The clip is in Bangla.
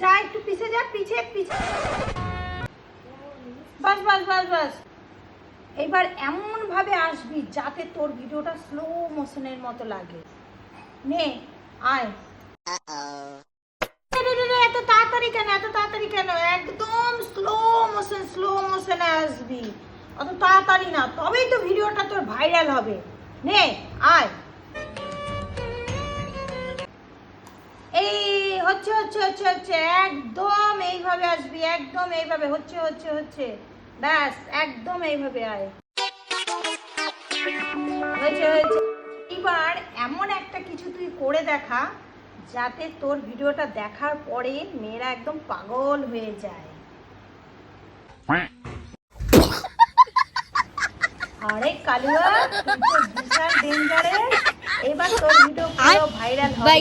যা একটু পিছে যা, পিছে পিছে। বাস বাস বাস বাস। এবার এমন ভাবে আসবি যাতে তোর ভিডিওটা স্লো মোশনের মতো লাগে। নে আয়। এত তাড়াতাড়ি কেন, এত তাড়াতাড়ি কেন? একদম স্লো মোশনে আসবি, অত তাড়াতাড়ি না, তবেই তো ভিডিওটা তোর ভাইরাল হবে। নে আয়। এই হচ্ছে হচ্ছে হচ্ছে হচ্ছে, একদম এইভাবে আসবি, একদম এইভাবে। হচ্ছে হচ্ছে হচ্ছে, ব্যাস একদম এইভাবে আয়। হয়েছে হয়েছে। এবার এমন একটা কিছু তুই করে দেখা যাতে তোর ভিডিওটা দেখার পরে মেয়েরা একদম পাগল হয়ে যায়। আরে কালুয়া, তুই তো বিশাল ডেঞ্জারেস। এবার তোর ভিডিও পুরো ভাইরাল হবে।